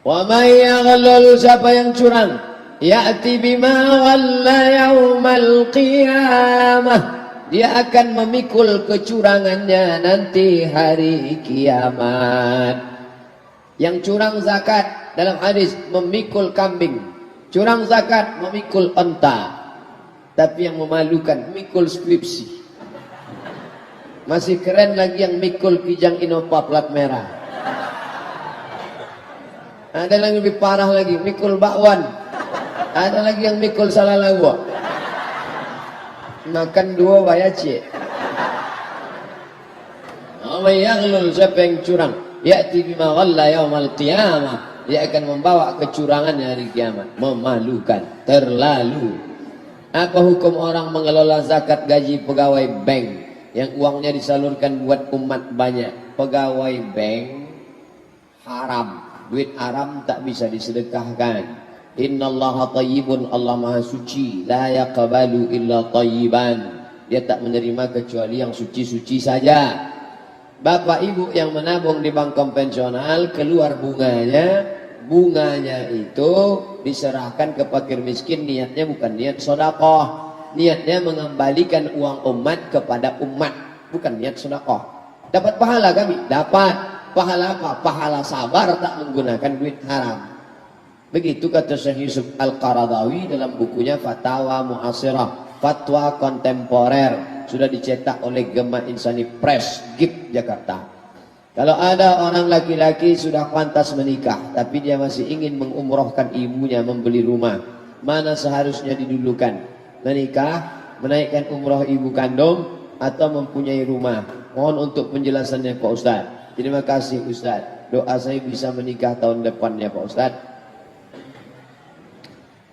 Wa may yaghlul, siapa yang curang, ya'ti bima ghalla yaumal qiyamah. Dia akan memikul kecurangannya nanti hari kiamat. Yang curang zakat dalam hadis memikul kambing, curang zakat memikul onta. Tapi yang memalukan mikul skripsi. Masih keren lagi yang mikul Kijang Innova plat merah. Ada yang lebih parah lagi, mikul bakwan. Ada lagi yang mikul salalawa. Makan dua bayar cik. Yang lul, siapa yang curang, ya'ti bima ghalla yaumal qiyamah. Dia akan membawa kecurangannya hari kiamat. Memalukan, terlalu. Apa hukum orang mengelola zakat gaji pegawai bank yang uangnya disalurkan buat umat banyak? Pegawai bank haram, duit haram tak bisa disedekahkan. Innallaha thayyibun, Allah maha suci, la yaqbalu illa thayyiban. Dia tak menerima kecuali yang suci-suci saja. Bapak ibu yang menabung di bank konvensional, keluar bunganya itu diserahkan ke fakir miskin. Niatnya bukan niat sedekah, niatnya mengembalikan uang umat kepada umat, bukan niat sedekah. Dapat pahala kami? Dapat. Pahala apa? Pahala sabar tak menggunakan duit haram. Begitu kata Syekh Yusuf Al-Qaradawi dalam bukunya Fatawa Mu'asirah, fatwa kontemporer, sudah dicetak oleh Gema Insani Press, GIP Jakarta. Kalau ada orang laki-laki sudah pantas menikah, tapi dia masih ingin mengumrohkan ibunya, membeli rumah, mana seharusnya didulukan? Menikah, menaikkan umroh ibu kandung, atau mempunyai rumah? Mohon untuk penjelasannya Pak Ustaz. Terima kasih Ustaz. Doa saya bisa menikah tahun depan ya Pak Ustaz.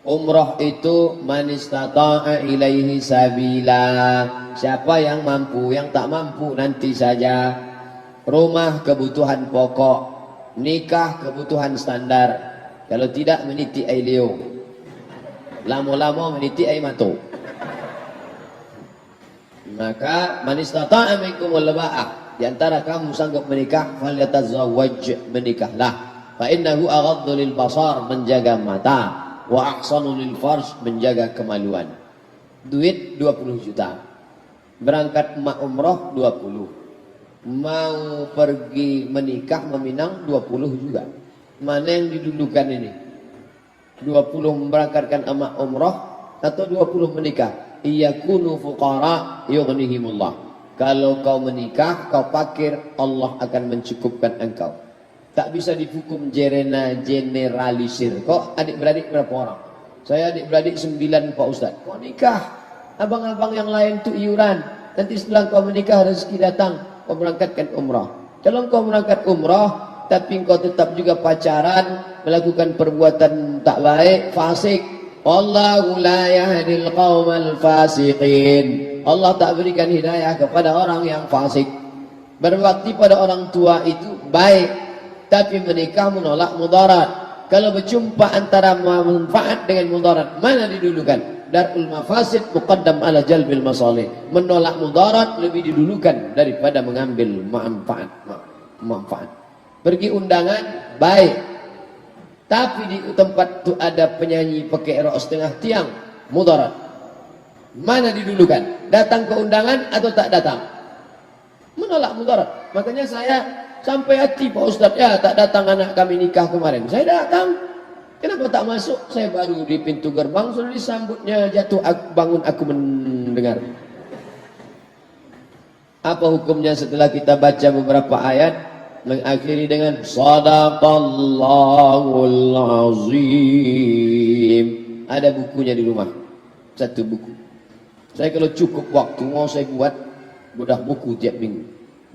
Umroh itu man istata'a ilaihi sabila. Siapa yang mampu, yang tak mampu nanti saja. Rumah kebutuhan pokok, nikah kebutuhan standar. Kalau tidak meniti air liung, lama-lama meniti air matu. Maka man istata'a minkumul ba'ah, di antara kamu sanggup menikah, falyatazawwaj, menikahlah. Fa innahu aghaddu lil basar, menjaga mata, wa ahsanu lil farj, menjaga kemaluan. Duit 20 juta. Berangkat mak umroh 20. Mau pergi menikah meminang 20 juga. Mana yang didulukan ini? 20 memberangkatkan emak umrah atau 20 menikah? Iyakunu fuqara yughnihimullah. Kalau kau menikah, kau fakir, Allah akan mencukupkan engkau. Tak bisa dihukum generalisir. Kok adik-beradik berapa orang? Saya adik-beradik 9 Pak Ustaz. Kau nikah, abang-abang yang lain tuh iuran. Nanti setelah kau menikah rezeki datang, kau berangkatkan umrah. Kalau kau berangkat umrah tapi kau tetap juga pacaran, melakukan perbuatan tak baik, fasik, wallahu la yahdil qaumal fasiqin. Allah tak berikan hidayah kepada orang yang fasik. Berbakti pada orang tua itu baik, tapi menikah menolak mudarat. Kalau berjumpa antara manfaat dengan mudarat, mana didulukan? Darul mafasid muqaddam ala jalbil masalih. Menolak mudarat lebih didulukan daripada mengambil manfaat. Pergi undangan baik, tapi di tempat itu ada penyanyi pakai rok setengah tiang, mudarat. Mana didulukan? Datang ke undangan atau tak datang? Menolak mudarat. Makanya saya sampai hati Pak Ustaz, ya tak datang anak kami nikah kemarin. Saya datang. Kenapa tak masuk? Saya baru di pintu gerbang sudah disambutnya, jatuh bangun aku mendengar. Apa hukumnya setelah kita baca beberapa ayat mengakhiri dengan Shadaqallahul Azim? Ada bukunya di rumah, satu buku. Saya kalau cukup waktu mau saya buat bedah buku tiap minggu,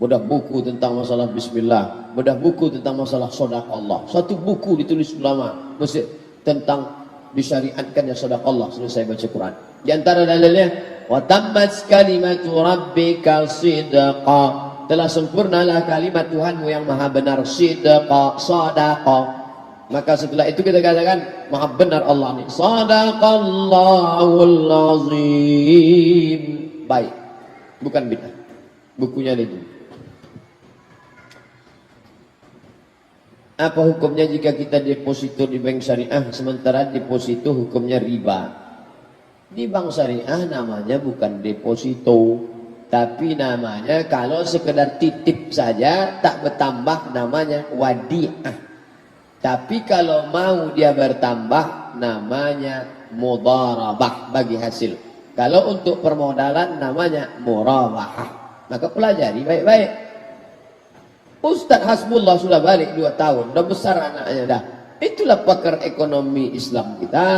bedah buku tentang masalah bismillah, bedah buku tentang masalah sedekah Allah. Satu buku ditulis ulama Mesir tentang disyariatkannya sedekah Allah selesai baca Quran. Di antara dalilnya, wa tammat kalimatu rabbika sidqa, telah sempurnalah kalimat Tuhanmu yang maha benar, sidqa, sadaqah. Maka setelah itu kita katakan maha benar Allah ini, sadaqallahul azim. Baik, bukan bid'ah. Bukunya itu. Apa hukumnya jika kita deposito di bank syariah sementara deposito hukumnya riba? Di bank syariah namanya bukan deposito, tapi namanya kalau sekedar titip saja tak bertambah namanya wadiah. Tapi kalau mau dia bertambah namanya mudharabah bagi hasil. Kalau untuk permodalan namanya murabahah. Maka pelajari baik-baik. Ustaz Hasbullah sudah balik 2 tahun, udah besar anaknya dah. Itulah pakar ekonomi Islam kita.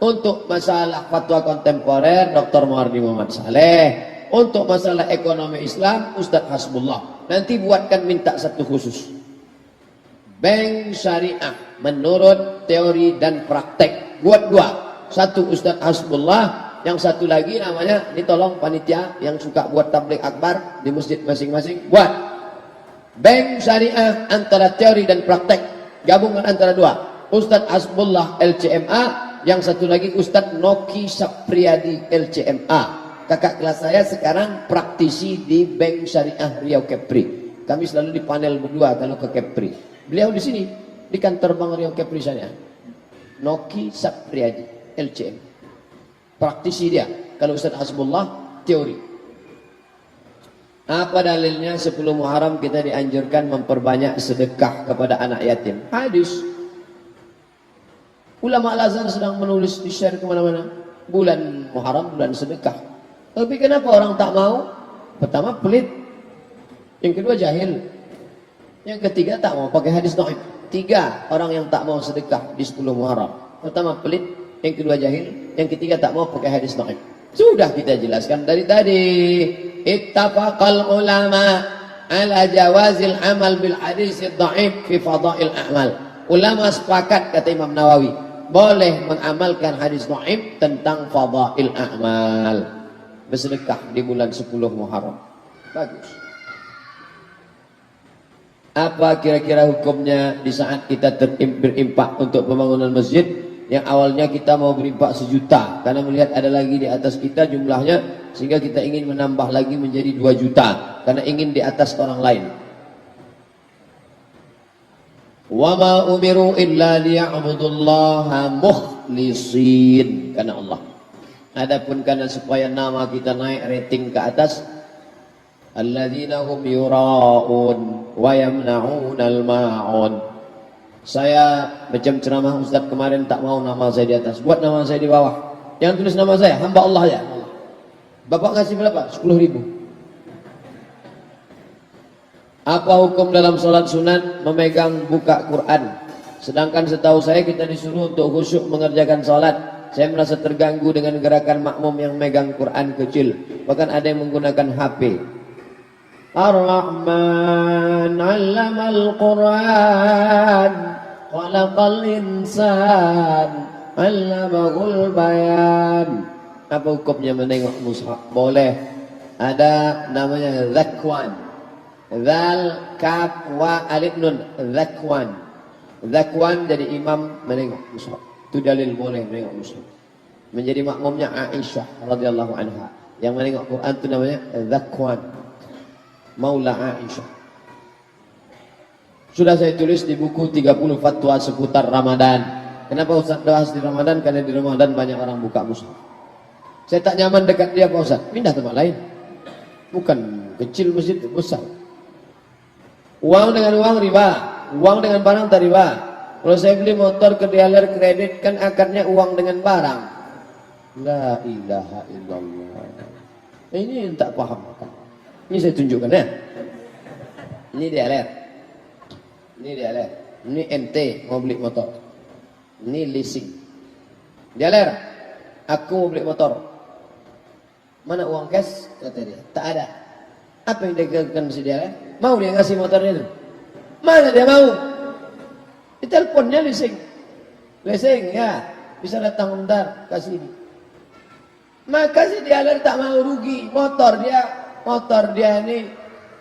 Untuk masalah fatwa kontemporer Dr. Muhardi Muhammad Saleh. Untuk masalah ekonomi Islam Ustaz Hasbullah. Nanti buatkan minta satu khusus. Bank syariah menurut teori dan praktek. Buat 2. Satu Ustaz Hasbullah, yang satu lagi namanya, ini tolong panitia yang suka buat tabligh akbar di masjid masing-masing, buat bank syariah antara teori dan praktek. Gabungan antara 2. Ustaz Hasbullah LCMA, yang satu lagi Ustaz Noki Sapriyadi LCMA. Kakak kelas saya sekarang praktisi di Bank Syariah Riau Kepri. Kami selalu di panel berdua kalau ke Kepri. Beliau di sini di kantor Bank Riau Kepri sana. Noki Sapriyadi LCM. Praktisi dia. Kalau Ustaz Hasbullah teori. Apa dalilnya 10 Muharram kita dianjurkan memperbanyak sedekah kepada anak yatim? Hadis. Ulama Al-Azhar sedang menulis di share kemana-mana. Bulan Muharram bulan sedekah. Tapi kenapa orang tak mau? Pertama pelit. Yang kedua jahil. Yang ketiga tak mau pakai hadis dhaif. 3 orang yang tak mau sedekah di 10 Muharram. Pertama pelit, yang kedua jahil, yang ketiga tak mau pakai hadis dhaif. Sudah kita jelaskan dari tadi. Ittafaqal ulama ala jawazil amal bil hadis dhaif fi fadail a'mal. Ulama sepakat, kata Imam Nawawi, boleh mengamalkan hadis dhaif tentang fadail a'mal. Bersedekah di bulan 10 Muharram. Bagus. Apa kira-kira hukumnya di saat kita berimpak untuk pembangunan masjid yang awalnya kita mau berimpak 1 juta karena melihat ada lagi di atas kita jumlahnya sehingga kita ingin menambah lagi menjadi 2 juta karena ingin di atas orang lain. Wa ma umiru illa liya'budullaha mukhlisin, karena Allah. Adapun karena supaya nama kita naik rating ke atas, alladzina hum yura'un wa yamna'unal ma'un. Saya macam ceramah Ustaz kemarin tak mau nama saya di atas, buat nama saya di bawah. Yang tulis nama saya hamba Allah ya. Bapak kasih berapa? 10.000. Apa hukum dalam sholat sunat memegang buka Quran? Sedangkan setahu saya kita disuruh untuk khusyuk mengerjakan sholat. Saya merasa terganggu dengan gerakan makmum yang megang Quran kecil. Bahkan ada yang menggunakan HP. Ar-Rahman 'allamal Qur'an, khalaqal insan, 'allamahul bayan. Apa hukumnya menengok mushaf? Boleh. Ada namanya zakwan. Zal, kaf, wa, alif, nun. Zakwan. Zakwan jadi imam menengok mushaf. Itu dalil boleh menengok mushaf. Menjadi makmumnya Aisyah radhiyallahu anha. Yang menengok Quran itu namanya zakwan. Maula Aisyah. Sudah saya tulis di buku 30 fatwa seputar Ramadan. Kenapa Ustaz bahas di Ramadan? Karena di Ramadan banyak orang buka mushaf. Saya tak nyaman dekat dia Pak Ustaz. Pindah tempat lain. Bukan kecil masjid, besar. Uang dengan uang riba. Uang dengan barang tak riba. Kalau saya beli motor ke dealer kredit kan akarnya uang dengan barang. La ilaha illallah. Ini yang tak paham. Ini saya tunjukkan ya. Ini dealer. Ini dealer. Ini NT mau beli motor. Ini leasing. Dealer, aku mau beli motor. Mana uang cash? Kata dia. Tak ada. Apa yang dia mesti dia? Mau dia ngasih motornya itu? Mana dia mau? Di teleponnya leasing. Leasing ya, bisa datang bentar kasih ini. Maka si dia tak mau rugi motor dia ini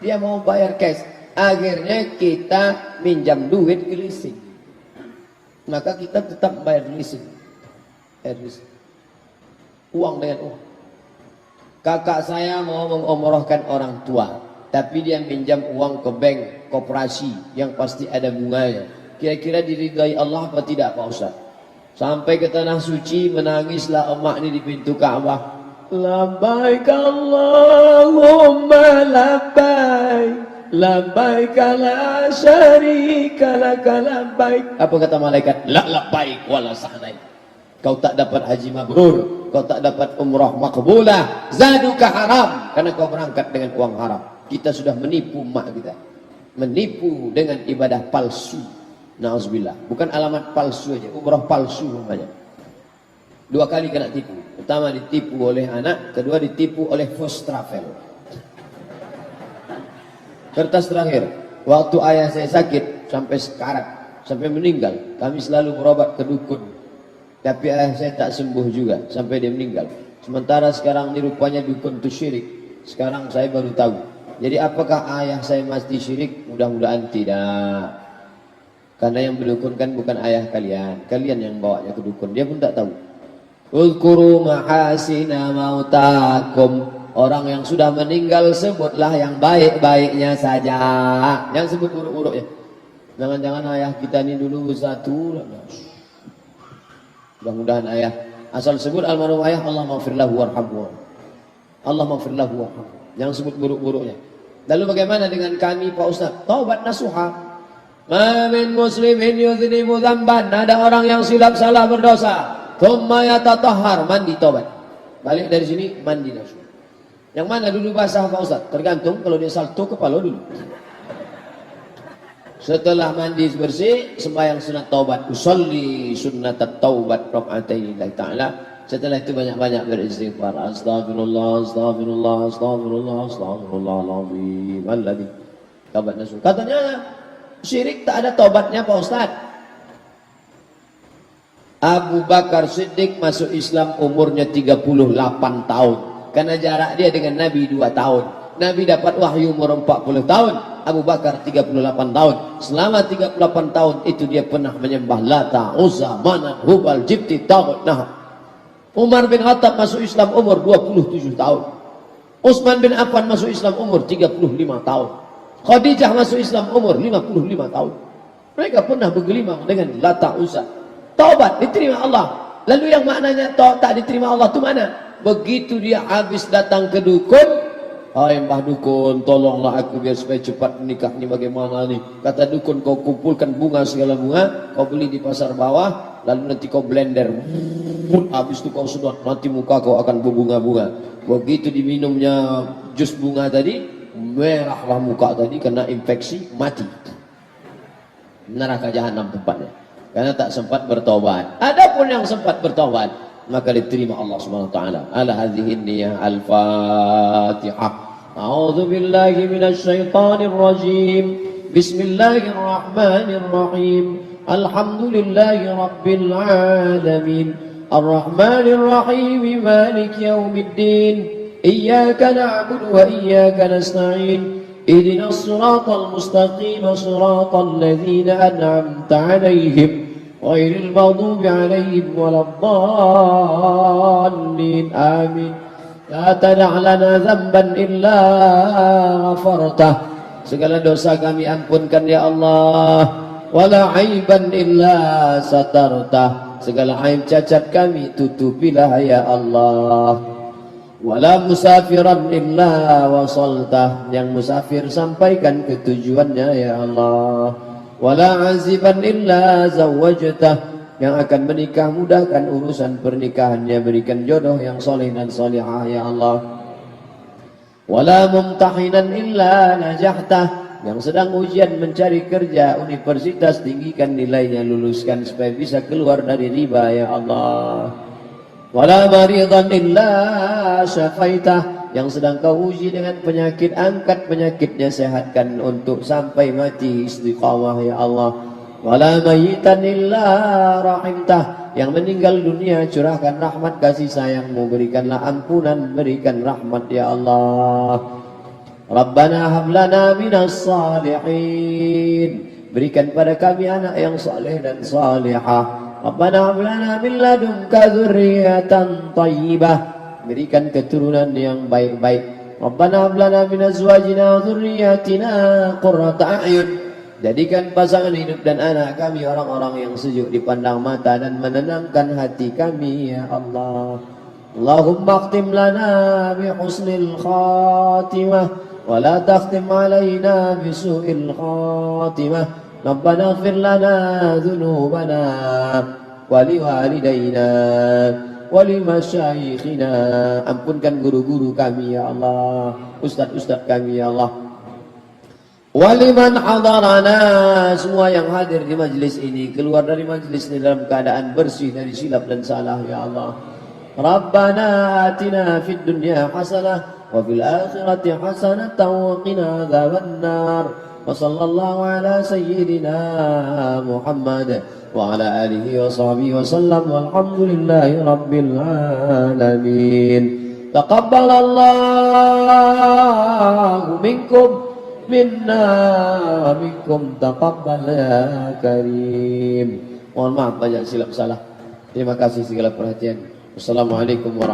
dia mau bayar cash. Akhirnya kita minjam duit ke leasing. Maka kita tetap bayar leasing. Uang dengan uang. Kakak saya mau mengumrohkan orang tua, tapi dia minjam uang ke bank koperasi yang pasti ada bunganya. Kira-kira diridai Allah apa tidak Pak Ustaz? Sampai ke tanah suci menangislah emak ini di pintu Ka'bah. Labbaik Allahumma labbaik, labbaik la syarika laka labbaik. Apa kata malaikat? La labbaik wala sa'daik. Kau tak dapat haji mabrur, kau tak dapat umrah makbulah, zaduka haram, karena kau berangkat dengan uang haram. Kita sudah menipu mak kita, menipu dengan ibadah palsu. Nauzubillah, bukan alamat palsu aja, umrah palsu namanya. 2 kali kena tipu. Pertama ditipu oleh anak, kedua ditipu oleh first travel. Kertas terakhir, waktu ayah saya sakit sampai sekarat, sampai meninggal, kami selalu berobat ke dukun. Tapi ayah saya tak sembuh juga sampai dia meninggal. Sementara sekarang ini rupanya dukun itu syirik. Sekarang saya baru tahu. Jadi apakah ayah saya mesti syirik? Mudah-mudahan tidak. Karena yang berdukunkan bukan ayah kalian. Kalian yang bawanya ke dukun. Dia pun tak tahu. Uzkuru mahasina mautakum. Orang yang sudah meninggal sebutlah yang baik-baiknya saja. Yang sebut buruk-buruknya. Jangan-jangan ayah kita ini dulu satu. Mudah-mudahan ayah asal sebut almarhum ayah Allah maghfirlahu warhamhu. Allah maghfirlahu warhamhu. Yang sebut buruk-buruknya. Lalu bagaimana dengan kami Pak Ustaz? Taubat nasuha. Ma min muslimin yudhnibu dzamban. Ada orang yang silap salah berdosa. Tsumma yatatahhar, mandi taubat. Balik dari sini mandi nasuha. Yang mana dulu basah Pak Ustaz? Tergantung, kalau dia salto kepala dulu. Setelah mandi bersih, sembahyang sunat taubat. Usolli sunnat taubat raka'atain lillahi ta'ala. Setelah itu banyak-banyak beristighfar. Astagfirullah, astagfirullah, astagfirullah, astagfirullahaladzim. Alladzi taubat nasuh. Katanya syirik tak ada taubatnya Pak Ustaz. Abu Bakar Siddiq masuk Islam umurnya 38 tahun. Karena jarak dia dengan Nabi 2 tahun. Nabi dapat wahyu umur 40 tahun. Abu Bakar 38 tahun. Selama 38 tahun itu dia pernah menyembah Lata, Uzza, Manat, Hubal, Jibti, Tagut, Nahab. Umar bin Khattab masuk Islam umur 27 tahun. Utsman bin Affan masuk Islam umur 35 tahun. Khadijah masuk Islam umur 55 tahun. Mereka pernah bergelimang dengan Lata, Uzza. Taubat diterima Allah. Lalu yang maknanya tak diterima Allah itu mana? Begitu dia habis datang ke dukun, hai Mbah Dukun, tolonglah aku biar supaya cepat menikah. Ini bagaimana nih? Kata dukun, kau kumpulkan bunga, segala bunga, kau beli di pasar bawah, lalu nanti kau blender. Habis itu kau sedot, nanti muka kau akan berbunga-bunga. Begitu diminumnya jus bunga tadi, merahlah muka tadi, kena infeksi, mati. Neraka jahanam tempatnya. Karena tak sempat bertobat. Adapun yang sempat bertobat, maka diterima Allah Subhanahu wa taala. Ala hadhihi niyyah al-Fatihah. A'udzu billahi minasy syaithanir rajim. Bismillahirrahmanirrahim. Alhamdulillahi rabbil alamin. Arrahmanir rahim. Maliki yaumiddin. Iyyaka na'budu wa iyyaka nasta'in. Ihdinas siratal mustaqim. Siratal ladzina an'amta 'alaihim. غير المغضوب عليهم ولا الضالين آمين لا تدع لنا ذنبا إلا غفرته segala dosa kami ampunkan ya Allah wala aiban illa satartah segala aib cacat kami tutupilah ya Allah wala musafiran illa wasaltah yang musafir sampaikan ke tujuannya ya Allah wala aziban illa zawwajtah yang akan menikah mudahkan urusan pernikahannya berikan jodoh yang soleh dan solihah ya Allah wala mumtahinan illa najahtah yang sedang ujian mencari kerja universitas tinggikan nilainya luluskan supaya bisa keluar dari riba ya Allah wala maridan illa syafaitah Yang sedang kau uji dengan penyakit, angkat penyakitnya, sehatkan untuk sampai mati istiqamah ya Allah. Wala mayyitan illa rahimtah. Yang meninggal dunia curahkan rahmat kasih sayangmu, berikanlah ampunan, berikan rahmat ya Allah. Rabbana hablana minas salihin. Berikan pada kami anak yang saleh dan salihah. Rabbana hablana min ladunka dzurriyyatan thayyibah. Berikan keturunan yang baik-baik. Rabbana hablana min azwajina wa dzurriyyatina qurrata a'yun. Jadikan pasangan hidup dan anak kami orang-orang yang sejuk dipandang mata dan menenangkan hati kami ya Allah. Allahumma akhtim lana bi husnil khatimah wa la takhtim alaina bi su'il khatimah. Rabbana ighfir lana dhunubana wa liwalidayna wa limasyayikhina. Ampunkan guru-guru kami ya Allah, ustaz-ustaz kami ya Allah. Waliman hadarana, semua yang hadir di majlis ini, keluar dari majlis ini dalam keadaan bersih dari silap dan salah ya Allah. Rabbana atina fid dunya hasanah wa fil akhirati hasanatan wa qina adzabannar. Wa sallallahu ala sayyidina Muhammad wa ala alihi wa sahbihi wa sallam walhamdulillahi rabbil alamin. Taqabbalallahu minkum minna wa minkum, taqabbal ya karim. Mohon maaf banyak silap salah. Terima kasih segala perhatian. Wassalamualaikum warahmatullahi wabarakatuh.